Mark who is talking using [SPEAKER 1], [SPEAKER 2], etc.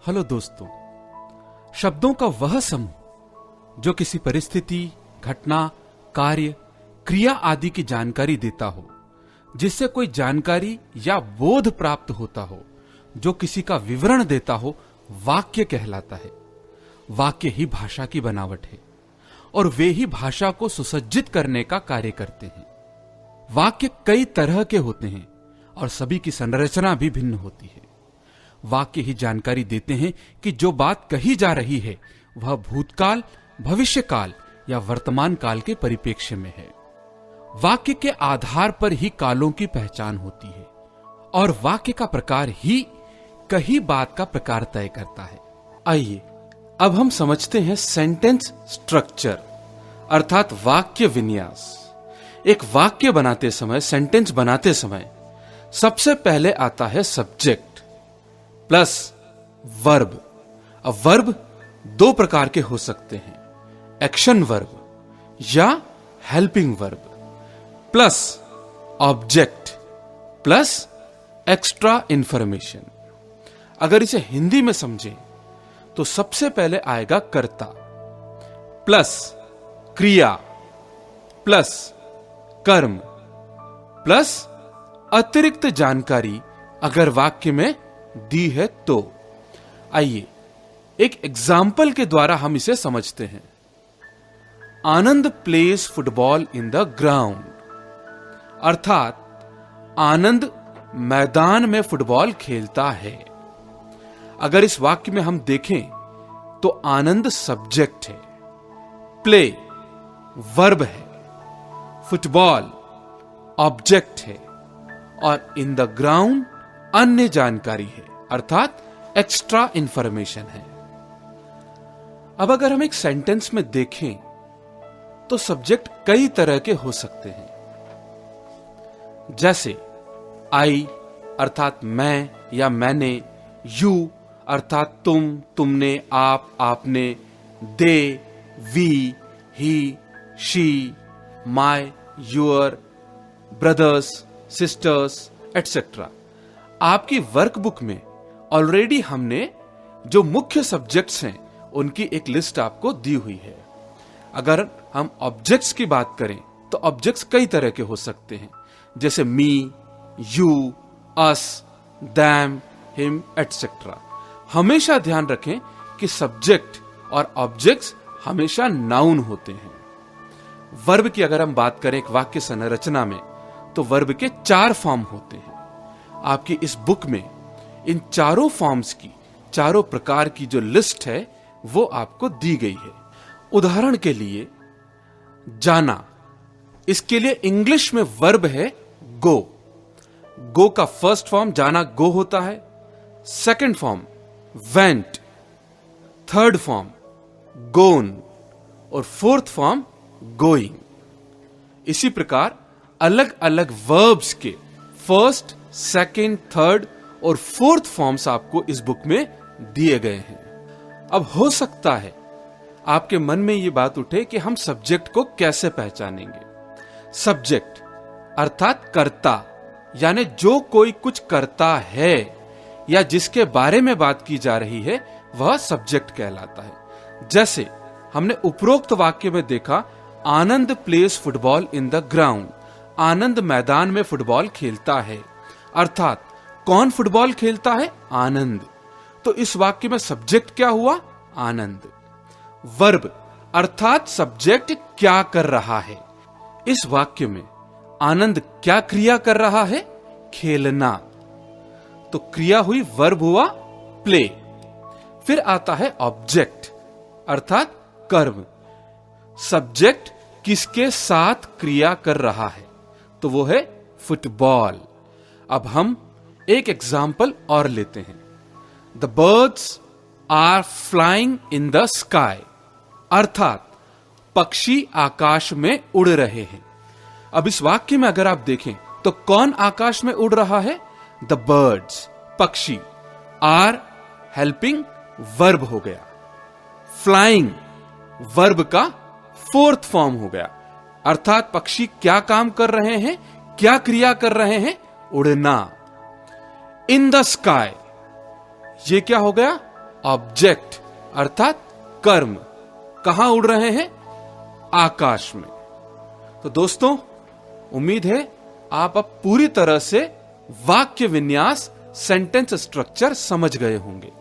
[SPEAKER 1] Hello दोस्तों, शब्दों का वह समूह जो किसी परिस्थिति, घटना, कार्य, क्रिया आदि की जानकारी देता हो, जिससे कोई जानकारी या बोध प्राप्त होता हो, जो किसी का विवरण देता हो, वाक्य कहलाता है। वाक्य ही भाषा की बनावट है और वे ही भाषा को सुसज्जित करने का कार्य करते हैं। वाक्य कई तरह के होते हैं और सभी की संरचना भी भिन्न होती है। वाक्य ही जानकारी देते हैं कि जो बात कही जा रही है वह भूतकाल, भविष्यकाल या वर्तमान काल के परिप्रेक्ष्य में है। वाक्य के आधार पर ही कालों की पहचान होती है और वाक्य का प्रकार ही कही बात का प्रकार तय करता है। आइए अब हम समझते हैं सेंटेंस स्ट्रक्चर अर्थात वाक्य विन्यास। एक वाक्य बनाते समय, सेंटेंस बनाते समय सबसे पहले आता है सब्जेक्ट प्लस वर्ब। अब वर्ब दो प्रकार के हो सकते हैं, एक्शन वर्ब या helping verb, plus object plus extra information. अगर इसे हिंदी में समझें तो सबसे पहले आएगा कर्ता प्लस क्रिया प्लस कर्म प्लस अतिरिक्त जानकारी अगर वाक्य में दी है तो। आइए एक एग्जाम्पल के द्वारा हम इसे समझते हैं। Anand plays football in the ground, अर्थात आनंद मैदान में फुटबॉल खेलता है। अगर इस वाक्य में हम देखें तो आनंद सब्जेक्ट है, प्ले वर्ब है, फुटबॉल ऑब्जेक्ट है और इन द ग्राउंड अन्य जानकारी है अर्थात एक्स्ट्रा इंफॉर्मेशन है। अब अगर हम एक सेंटेंस में देखें तो सब्जेक्ट कई तरह के हो सकते हैं, जैसे आई अर्थात मैं या मैंने, यू अर्थात तुम, तुमने, आप, आपने, they, we, he, she, my, your, brothers, sisters etcetera. आपकी वर्कबुक में ऑलरेडी हमने जो मुख्य सब्जेक्ट्स हैं उनकी एक लिस्ट आपको दी हुई है। अगर हम ऑब्जेक्ट्स की बात करें तो ऑब्जेक्ट्स कई तरह के हो सकते हैं, जैसे me, you, us, them, him etcetera. हमेशा ध्यान रखें कि सब्जेक्ट और ऑब्जेक्ट्स हमेशा नाउन होते हैं। वर्ब की अगर हम बात करें एक वाक्य संरचना में तो वर्ब के 4 फॉर्म होते हैं। आपकी इस बुक में इन चारों फॉर्म्स की, चारों प्रकार की जो लिस्ट है वो आपको दी गई है। उदाहरण के लिए जाना, इसके लिए इंग्लिश में वर्ब है गो। गो का फर्स्ट फॉर्म जाना गो होता है, second form went, third form gone और फोर्थ फॉर्म गोइंग। इसी प्रकार अलग अलग वर्ब्स के फर्स्ट, सेकंड, थर्ड और फोर्थ फॉर्म्स आपको इस बुक में दिए गए हैं। अब हो सकता है आपके मन में यह बात उठे कि हम सब्जेक्ट को कैसे पहचानेंगे। सब्जेक्ट अर्थात कर्ता, यानी जो कोई कुछ करता है या जिसके बारे में बात की जा रही है वह सब्जेक्ट कहलाता है। जैसे हमने उपरोक्त वाक्य में देखा, Anand plays football in the ground, Anand मैदान में फुटबॉल खेलता है, अर्थात कौन फुटबॉल खेलता है? आनंद। तो इस वाक्य में सब्जेक्ट क्या हुआ? आनंद। वर्ब अर्थात सब्जेक्ट क्या कर रहा है। इस वाक्य में आनंद क्या क्रिया कर रहा है? खेलना। तो क्रिया हुई, वर्ब हुआ प्ले। फिर आता है ऑब्जेक्ट अर्थात कर्म। सब्जेक्ट किसके साथ क्रिया कर रहा है? तो वो है फुटबॉल। अब हम एक एग्जाम्पल और लेते हैं। The birds are flying in the sky, अर्थात पक्षी आकाश में उड़ रहे हैं। अब इस वाक्य में अगर आप देखें तो कौन आकाश में उड़ रहा है? द बर्ड्स, पक्षी। आर हेल्पिंग वर्ब हो गया, फ्लाइंग वर्ब का फोर्थ फॉर्म हो गया, अर्थात पक्षी क्या काम कर रहे हैं, क्या क्रिया कर रहे हैं? उड़ना। इन द स्काई, ये क्या हो गया? ऑब्जेक्ट अर्थात कर्म कहां उड़ रहे हैं? आकाश में। तो दोस्तों, उम्मीद है आप अब पूरी तरह से वाक्य विन्यास, सेंटेंस स्ट्रक्चर समझ गए होंगे।